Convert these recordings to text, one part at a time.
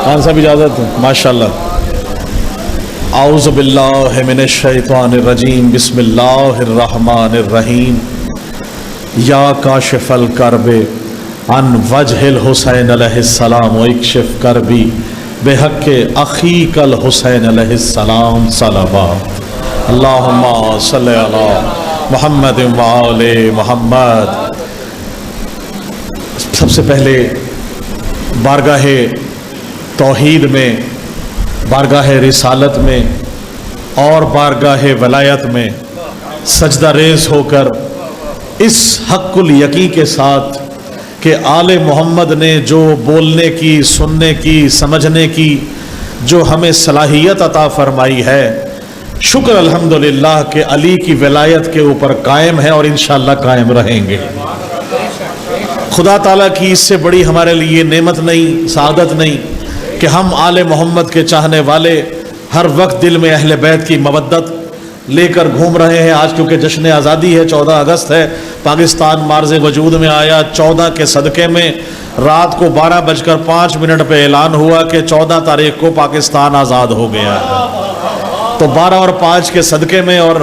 خان صاحب اجازت دیں ماشاءاللہ. اعوذ باللہ من الشیطان الرجیم بسم اللہ الرحمن الرحیم. یا کاشف الکرب عن وجہ الحسین علیہ السلام واکشف کربی بحق اخیک الحسین علیہ السلام صلوات. اللہم صلی علی محمد وآل محمد. سب سے پہلے بارگاہ توحید میں، بارگاہ رسالت میں اور بارگاہ ولایت میں سجدہ ریز ہو کر اس حق الیقین کے ساتھ کہ آل محمد نے جو بولنے کی، سننے کی، سمجھنے کی جو ہمیں صلاحیت عطا فرمائی ہے، شکر الحمدللہ کہ علی کی ولایت کے اوپر قائم ہے اور انشاءاللہ قائم رہیں گے. خدا تعالیٰ کی اس سے بڑی ہمارے لیے نعمت نہیں، سعادت نہیں کہ ہم آل محمد کے چاہنے والے ہر وقت دل میں اہل بیت کی مودت لے کر گھوم رہے ہیں. آج کیونکہ جشن آزادی ہے، 14 اگست ہے، پاکستان مارز وجود میں آیا. 14 کے صدقے میں رات کو 12:05 پہ اعلان ہوا کہ 14 تاریخ کو پاکستان آزاد ہو گیا ہے. تو 12 اور 5 کے صدقے میں اور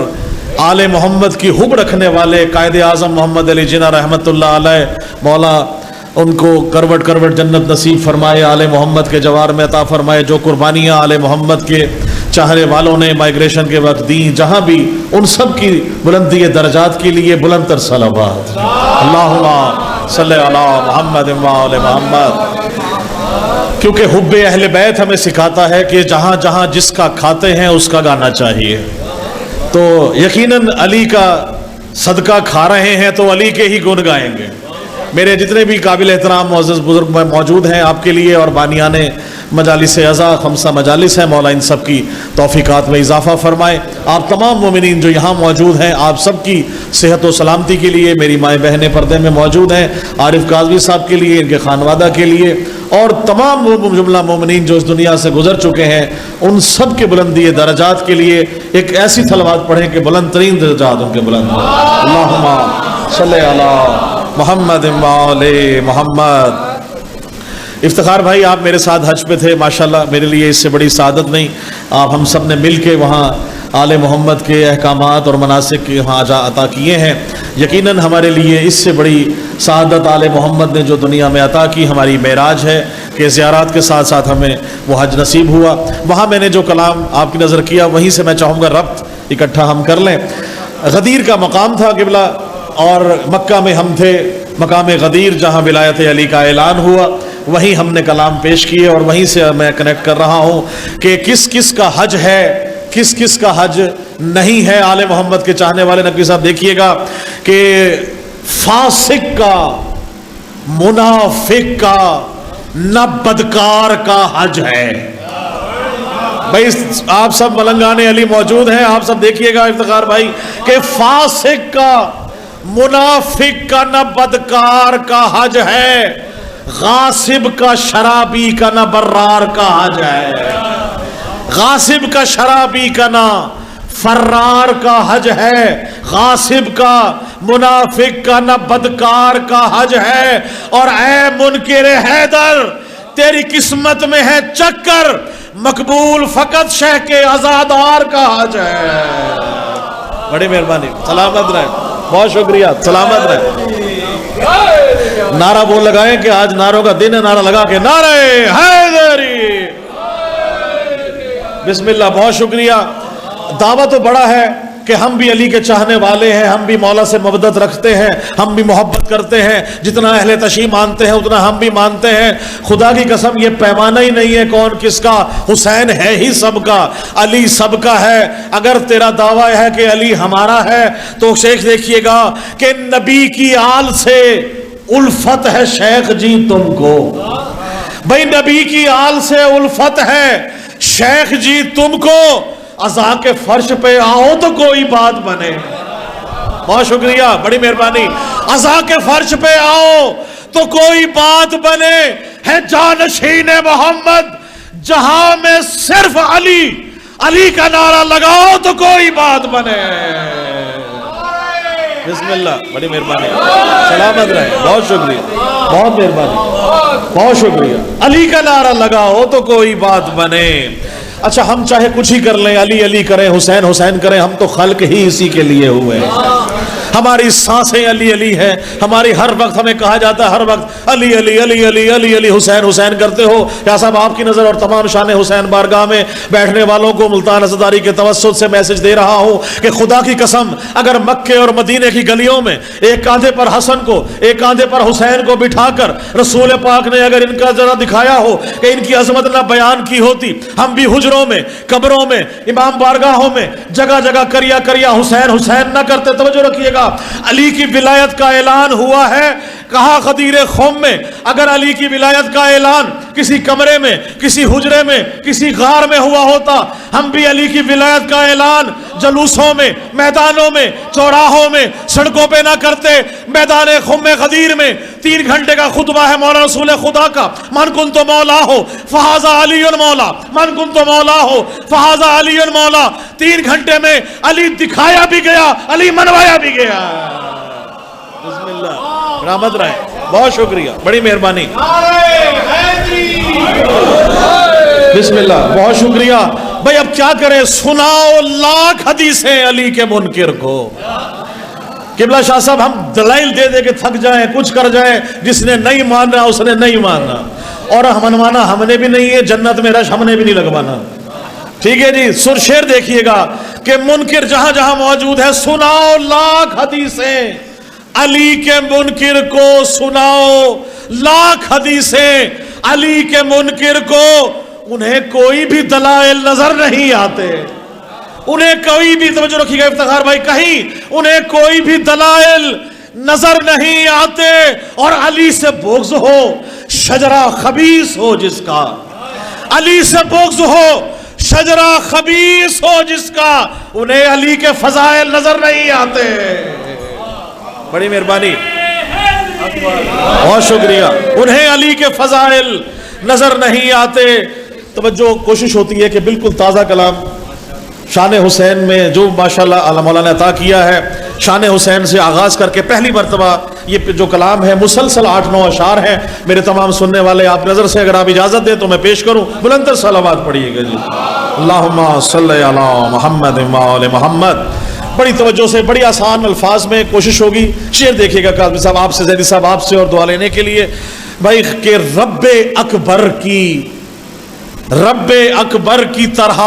آل محمد کی حب رکھنے والے قائد اعظم محمد علی جناح رحمۃ اللہ علیہ، مولا ان کو کروٹ کروٹ جنت نصیب فرمائے، آل محمد کے جوار میں عطا فرمائے. جو قربانیاں آل محمد کے چاہنے والوں نے مائیگریشن کے وقت دیں، جہاں بھی، ان سب کی بلندی درجات کے لیے بلند تر صلوات. اللہم صلی علی محمد وآل محمد. کیونکہ حب اہل بیت ہمیں سکھاتا ہے کہ جہاں جہاں جس کا کھاتے ہیں اس کا گانا چاہیے. تو یقیناً علی کا صدقہ کھا رہے ہیں تو علی کے ہی گن گائیں گے. میرے جتنے بھی قابل احترام معزز بزرگ موجود ہیں آپ کے لیے، اور بانیان مجالس اعزا 5 مجالس ہیں، مولا ان سب کی توفیقات میں اضافہ فرمائے. آپ تمام مومنین جو یہاں موجود ہیں، آپ سب کی صحت و سلامتی کے لیے، میری مائیں بہنیں پردے میں موجود ہیں، عارف کاظمی صاحب کے لیے، ان کے خانوادہ کے لیے، اور تمام جملہ مومنین جو اس دنیا سے گزر چکے ہیں، ان سب کے بلندی درجات کے لیے ایک ایسی صلوات پڑھیں کہ بلند ترین درجات ان کے بلند ہوں. اللہم صلی علی محمد وآل محمد. افتخار بھائی آپ میرے ساتھ حج پہ تھے، ماشاءاللہ میرے لیے اس سے بڑی سعادت نہیں. آپ ہم سب نے مل کے وہاں آل محمد کے احکامات اور مناسک وہاں عطا کیے ہیں. یقیناً ہمارے لیے اس سے بڑی سعادت آل محمد نے جو دنیا میں عطا کی ہماری معراج ہے کہ زیارات کے ساتھ ساتھ ہمیں وہ حج نصیب ہوا. وہاں میں نے جو کلام آپ کی نظر کیا وہیں سے میں چاہوں گا ربط اکٹھا ہم کر لیں. غدیر کا مقام تھا قبلہ، اور مکہ میں ہم تھے مقام غدیر جہاں ولایت علی کا اعلان ہوا. وہیں ہم نے کلام پیش کیے اور وہیں سے میں کنیکٹ کر رہا ہوں کہ کس کس کا حج ہے، کس کس کا حج نہیں ہے. آل محمد کے چاہنے والے نقوی صاحب دیکھیے گا کہ فاسق کا، منافق کا، نہ بدکار کا حج ہے. بھائی آپ سب ملنگان علی موجود ہیں، آپ سب دیکھیے گا افتخار بھائی کہ فاسق کا، منافق کا، نہ بدکار کا حج ہے. غاصب کا، شرابی کا، نہ برار کا حج ہے. غاصب کا، شرابی کا، نہ فرار کا حج ہے. غاصب کا، منافق کا، نہ بدکار کا حج ہے. اور اے منکر حیدر، تیری قسمت میں ہے چکر، مقبول فقط شیخ کے عزادار کا حج ہے. بڑی مہربانی، سلامت رہے، بہت شکریہ، سلامت رہے. نعرہ بول لگائیں کہ آج نعروں کا دن ہے، نعرہ لگا کے نعرہ حیدری. بسم اللہ، بہت شکریہ. دعویٰ تو بڑا ہے کہ ہم بھی علی کے چاہنے والے ہیں، ہم بھی مولا سے مودت رکھتے ہیں، ہم بھی محبت کرتے ہیں. جتنا اہل تشیع مانتے ہیں اتنا ہم بھی مانتے ہیں. خدا کی قسم یہ پیمانہ ہی نہیں ہے کون کس کا. حسین ہے ہی سب کا، علی سب کا ہے. اگر تیرا دعویٰ ہے کہ علی ہمارا ہے تو شیخ دیکھیے گا کہ نبی کی آل سے الفت ہے شیخ جی تم کو. بھائی نبی کی آل سے الفت ہے شیخ جی تم کو. عزا کے فرش پہ آؤ تو کوئی بات بنے. بہت شکریہ، بڑی مہربانی. عزا کے فرش پہ آؤ تو کوئی بات بنے. ہے جانشین محمد جہاں میں صرف علی، علی کا نعرہ لگاؤ تو کوئی بات بنے. بسم اللہ، بڑی مہربانی، سلامت رہے، بہت شکریہ، بہت مہربانی، بہت شکریہ۔ علی کا نعرہ لگاؤ تو کوئی بات بنے۔ اچھا ہم چاہے کچھ ہی کر لیں، علی علی کریں، حسین حسین کریں، ہم تو خلق ہی اسی کے لیے ہوئے ہیں۔ ہماری سانسیں علی علی ہیں، ہماری ہر وقت ہمیں کہا جاتا ہے، ہر وقت علی علی علی علی علی علی حسین حسین کرتے ہو۔ یا صاحب آپ کی نظر اور تمام شان حسین بارگاہ میں بیٹھنے والوں کو ملتان عزاداری کے توسط سے میسج دے رہا ہوں کہ خدا کی قسم اگر مکے اور مدینے کی گلیوں میں ایک کاندھے پر حسن کو ایک کاندھے پر حسین کو بٹھا کر رسول پاک نے اگر ان کا ذرا دکھایا ہو کہ ان کی عظمت نہ بیان کی ہوتی، ہم بھی حجروں میں، قبروں میں، امام بارگاہوں میں جگہ جگہ کریا کریا حسین حسین نہ کرتے۔ توجہ رکھیے گا، علی کی ولایت کا اعلان ہوا ہے، کہا غدیر خم میں اگر علی کی ولایت کا اعلان کسی کمرے میں، کسی حجرے میں، کسی غار میں ہوا ہوتا، ہم بھی علی کی ولایت کا اعلان جلوسوں میں، میدانوں میں، چوراہوں میں، سڑکوں پہ نہ کرتے۔ میدان خم غدیر میں 3 گھنٹے کا خطبہ ہے مولا رسول خدا کا، من کنت مولا ہو فہذا علی مولا، من کنت مولا ہو فہذا علی مولا۔ 3 گھنٹے میں علی دکھایا بھی گیا، علی منوایا بھی گیا۔ بسم اللہ، رحمت رہے، بہت شکریہ، بڑی مہربانی، بسم اللہ، بہت شکریہ۔ بھئی اب کیا کریں، سناؤ لاکھ حدیثیں علی کے منکر کو۔ قبلہ شاہ صاحب ہم دلائل دے دے کے تھک جائیں، کچھ کر جائیں، جس نے نہیں مانا اس نے نہیں مانا، اور منوانا ہم نے بھی نہیں ہے، جنت میں رش ہم نے بھی نہیں لگوانا۔ ٹھیک ہے جی، سر شیر دیکھیے گا کہ منکر جہاں جہاں موجود ہے، سناؤ لاکھ حدیثیں علی کے منکر کو، سناؤ لاکھ حدیثیں علی کے منکر کو۔ انہیں کوئی بھی دلائل نظر نہیں آتے، انہیں کوئی بھی، توجہ رکھیے گا افتخار بھائی، کہیں انہیں کوئی بھی دلائل نظر نہیں آتے، اور علی سے بغض ہو، شجرہ خبیث ہو جس کا، علی سے بغض ہو، شجرہ خبیث ہو جس کا، انہیں علی کے فضائل نظر نہیں آتے۔ بڑی مہربانی، بہت شکریہ، انہیں علی کے فضائل نظر نہیں آتے۔ توجہ، کوشش ہوتی ہے کہ بالکل تازہ کلام شان حسین میں جو ماشاءاللہ مولا نے عطا کیا ہے، شان حسین سے آغاز کر کے پہلی مرتبہ یہ جو کلام ہے مسلسل 8-9 اشعار ہیں۔ میرے تمام سننے والے آپ نظر سے اگر آپ اجازت دیں تو میں پیش کروں، بلندر صلوات پڑھیے گا جی۔ اللہم صلی علی محمد و آل محمد۔ بڑی توجہ سے، بڑی آسان الفاظ میں کوشش ہوگی۔ شعر دیکھیے گا قاضی صاحب آپ سے، زیدی صاحب آپ سے، اور دعا لینے کے لیے بھائی کہ رب اکبر کی طرح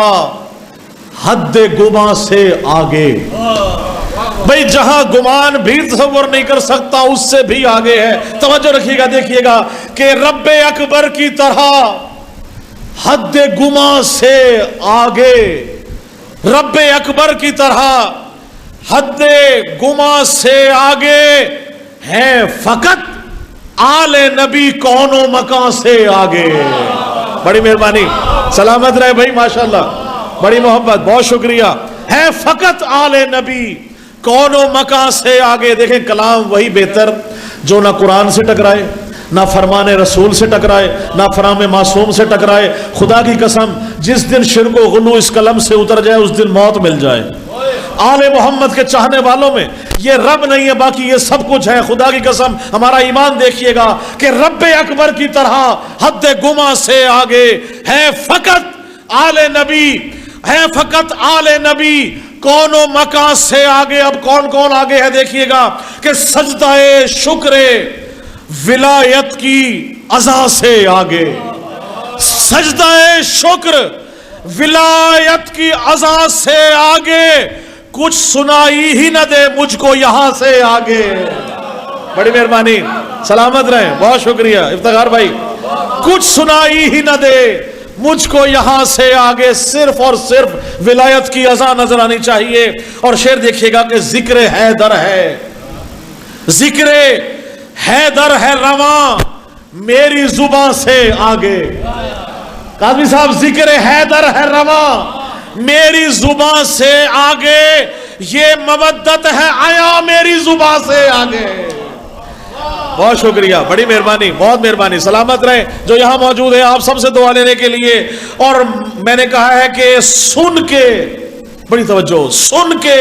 حد گمان سے آگے، بھئی جہاں گمان بھی تصور نہیں کر سکتا اس سے بھی آگے ہے۔ توجہ رکھیے گا، دیکھیے گا کہ رب اکبر کی طرح حد گمان سے آگے، رب اکبر کی طرح حد گمان سے آگے ہے فقط آل نبی کون و مکان سے آگے۔ بڑی مہربانی، سلامت رہے بھائی، ماشاءاللہ، بڑی محبت، بہت شکریہ۔ ہے فقط آل نبی کون و مکان سے آگے۔ دیکھیں کلام وہی بہتر جو نہ قرآن سے ٹکرائے، نہ فرمان رسول سے ٹکرائے، نہ فرام معصوم سے ٹکرائے۔ خدا کی قسم جس دن شرک و غلو اس قلم سے اتر جائے اس دن موت مل جائے۔ آل محمد کے چاہنے والوں میں یہ رب نہیں ہے، باقی یہ سب کچھ ہے۔ خدا کی قسم ہمارا ایمان دیکھیے گا کہ رب اکبر کی طرح حد گمان سے آگے ہے فقط آل نبی، ہے فقط آل نبی کون و مکان سے آگے۔ اب کون کون آگے ہے دیکھیے گا کہ سجدہ شکر ولایت کی عزا سے آگے، سجدہ شکر ولایت کی عزا سے آگے، کچھ سنائی ہی نہ دے مجھ کو یہاں سے آگے۔ بڑی مہربانی، سلامت رہیں، بہت شکریہ افتخار بھائی۔ کچھ سنائی ہی نہ دے مجھ کو یہاں سے آگے، صرف اور صرف ولایت کی عزا نظر آنی چاہیے۔ اور شعر دیکھیے گا کہ ذکر حیدر ہے، ذکر حیدر ہے رواں میری زباں سے آگے۔ قاضی صاحب ذکر حیدر ہے رواں میری زباں سے آگے، یہ مودت ہے آیا میری زباں سے آگے۔ بہت شکریہ، بڑی مہربانی، بہت مہربانی، سلامت رہیں جو یہاں موجود ہیں، آپ سب سے دعا لینے کے لیے۔ اور میں نے کہا ہے کہ سن کے، بڑی توجہ، سن کے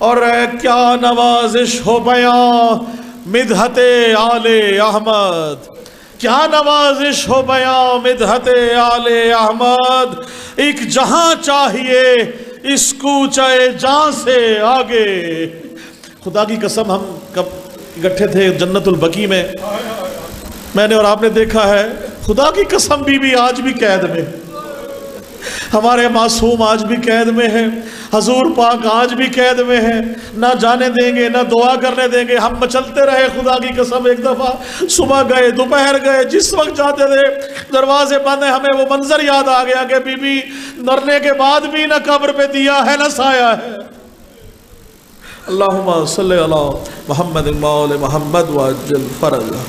اور کیا نوازش ہو بیاں مدحت آل احمد، کیا نوازش ہو بیاں مدحت آل احمد، ایک جہاں چاہیے اس کوچے جہاں سے آگے۔ خدا کی قسم ہم کب اکٹھے تھے جنت البقیع میں نے اور آپ نے دیکھا ہے، خدا کی قسم بی بی آج بھی قید میں، ہمارے معصوم آج بھی قید میں ہیں، حضور پاک آج بھی قید میں ہیں، نہ جانے دیں گے نہ دعا کرنے دیں گے۔ ہم مچلتے رہے، خدا کی قسم ایک دفعہ صبح گئے دوپہر گئے، جس وقت جاتے تھے دروازے بند ہیں، ہمیں وہ منظر یاد آ گیا کہ بی بی مرنے کے بعد بھی نہ قبر پہ دیا ہے نہ سایہ ہے۔ اللہم صلی علی محمد مولا محمد وعجل فرجہ۔